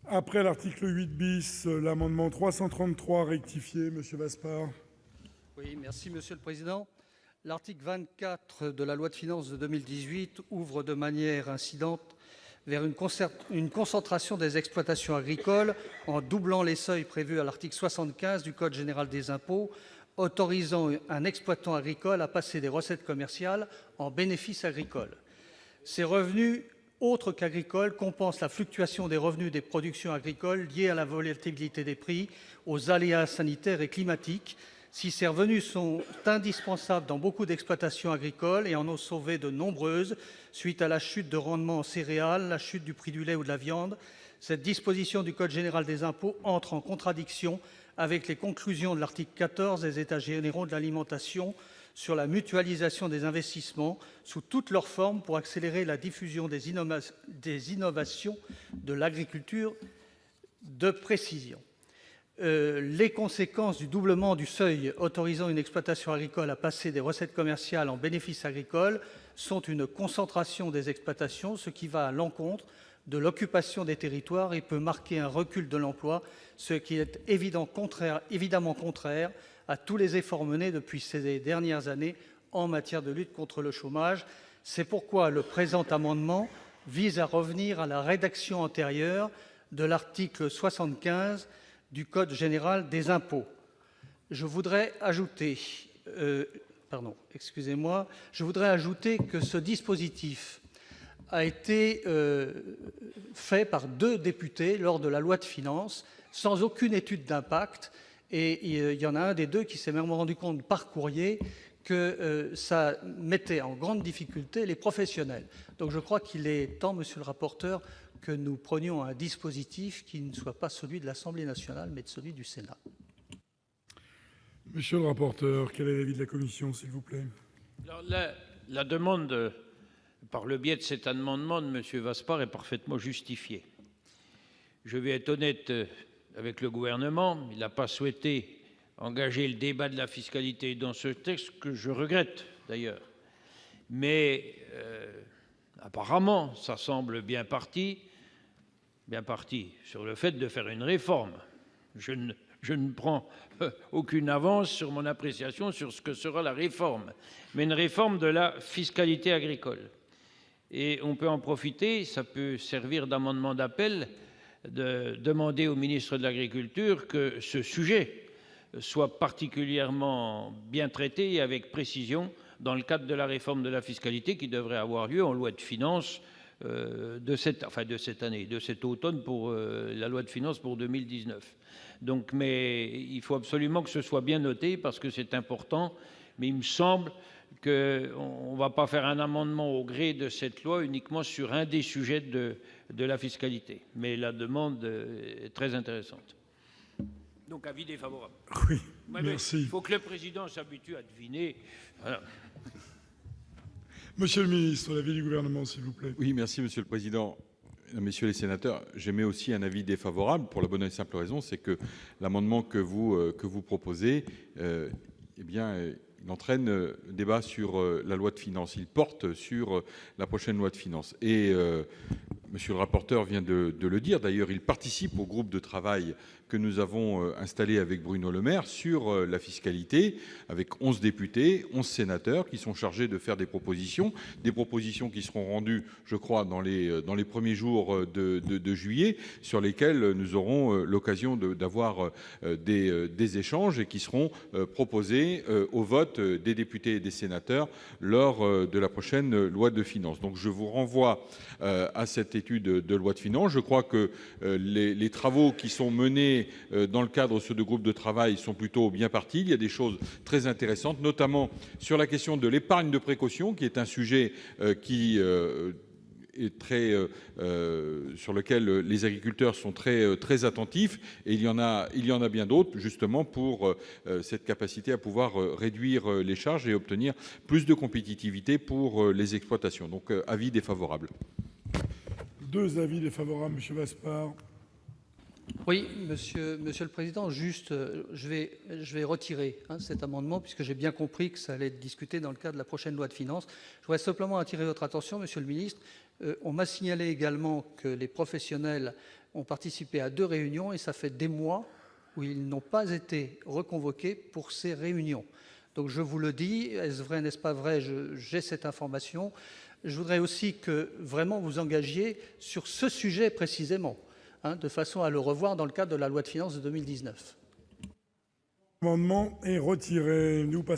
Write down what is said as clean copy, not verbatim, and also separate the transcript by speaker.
Speaker 1: Après l'article 8 bis, l'amendement 333 rectifié, Monsieur Vaspart.
Speaker 2: Oui, merci Monsieur le Président. L'article 24 de la loi de finances de 2018 ouvre de manière incidente vers une concentration des exploitations agricoles en doublant les seuils prévus à l'article 75 du Code général des impôts, autorisant un exploitant agricole à passer des recettes commerciales en bénéfices agricoles. Ces revenus autres qu'agricoles compensent la fluctuation des revenus des productions agricoles liées à la volatilité des prix, aux aléas sanitaires et climatiques. Si ces revenus sont indispensables dans beaucoup d'exploitations agricoles et en ont sauvé de nombreuses suite à la chute de rendement en céréales, la chute du prix du lait ou de la viande, cette disposition du Code général des impôts entre en contradiction avec les conclusions de l'article 14 des États généraux de l'alimentation sur la mutualisation des investissements sous toutes leurs formes pour accélérer la diffusion des innovations de l'agriculture de précision. Les conséquences du doublement du seuil autorisant une exploitation agricole à passer des recettes commerciales en bénéfices agricoles sont une concentration des exploitations, ce qui va à l'encontre de l'occupation des territoires et peut marquer un recul de l'emploi, ce qui est évidemment contraire à tous les efforts menés depuis ces dernières années en matière de lutte contre le chômage. C'est pourquoi le présent amendement vise à revenir à la rédaction antérieure de l'article 75 du Code général des impôts. Je voudrais ajouter que ce dispositif a été fait par 2 députés lors de la loi de finances, sans aucune étude d'impact. Et il y en a un des 2 qui s'est même rendu compte par courrier que ça mettait en grande difficulté les professionnels. Donc je crois qu'il est temps, monsieur le rapporteur, que nous prenions un dispositif qui ne soit pas celui de l'Assemblée nationale, mais celui du Sénat.
Speaker 1: Monsieur le rapporteur, quel est l'avis de la commission, s'il vous plaît?
Speaker 3: Alors, la demande, par le biais de cet amendement de M. Vaspart, est parfaitement justifiée. Je vais être honnête avec le gouvernement, il n'a pas souhaité engager le débat de la fiscalité dans ce texte, que je regrette d'ailleurs. Mais apparemment, ça semble bien parti sur le fait de faire une réforme. Je ne prends aucune avance sur mon appréciation sur ce que sera la réforme, mais une réforme de la fiscalité agricole. Et on peut en profiter, ça peut servir d'amendement d'appel, de demander au ministre de l'Agriculture que ce sujet soit particulièrement bien traité et avec précision dans le cadre de la réforme de la fiscalité qui devrait avoir lieu en loi de finances de cet automne pour la loi de finances pour 2019. Donc, mais il faut absolument que ce soit bien noté parce que c'est important. Mais il me semble qu'on ne va pas faire un amendement au gré de cette loi uniquement sur un des sujets de la fiscalité. Mais la demande est très intéressante. Donc, avis défavorable.
Speaker 1: Oui, merci.
Speaker 3: Il faut que le président s'habitue à deviner. Voilà.
Speaker 1: Monsieur le ministre, l'avis du gouvernement, s'il vous plaît.
Speaker 4: Oui, merci, Monsieur le Président. Messieurs les sénateurs, j'émets aussi un avis défavorable pour la bonne et simple raison, c'est que l'amendement que vous proposez, il entraîne débat sur la loi de finances. Il porte sur la prochaine loi de finances. Et Monsieur le rapporteur vient de le dire. D'ailleurs, il participe au groupe de travail que nous avons installé avec Bruno Le Maire sur la fiscalité, avec 11 députés, 11 sénateurs qui sont chargés de faire des propositions qui seront rendues, je crois, dans les premiers jours de juillet, sur lesquelles nous aurons l'occasion d'avoir des échanges et qui seront proposés au vote des députés et des sénateurs lors de la prochaine loi de finances. Donc je vous renvoie à cette étude de loi de finances. Je crois que les travaux qui sont menés dans le cadre de ce groupe de travail sont plutôt bien partis. Il y a des choses très intéressantes, notamment sur la question de l'épargne de précaution, qui est un sujet sur lequel les agriculteurs sont très attentifs, et il y en a bien d'autres, justement, pour cette capacité à pouvoir réduire les charges et obtenir plus de compétitivité pour les exploitations. Donc, avis défavorable.
Speaker 1: 2 avis défavorables, Monsieur Vaspart.
Speaker 2: Oui, monsieur le Président, juste, je vais retirer cet amendement puisque j'ai bien compris que ça allait être discuté dans le cadre de la prochaine loi de finances. Je voudrais simplement attirer votre attention, Monsieur le Ministre, On m'a signalé également que les professionnels ont participé à 2 réunions et ça fait des mois où ils n'ont pas été reconvoqués pour ces réunions. Donc je vous le dis, est-ce vrai, n'est-ce pas vrai, j'ai cette information. Je voudrais aussi que vraiment vous engagiez sur ce sujet précisément, de façon à le revoir dans le cadre de la loi de finances de 2019.
Speaker 1: L'amendement est retiré. Nous passons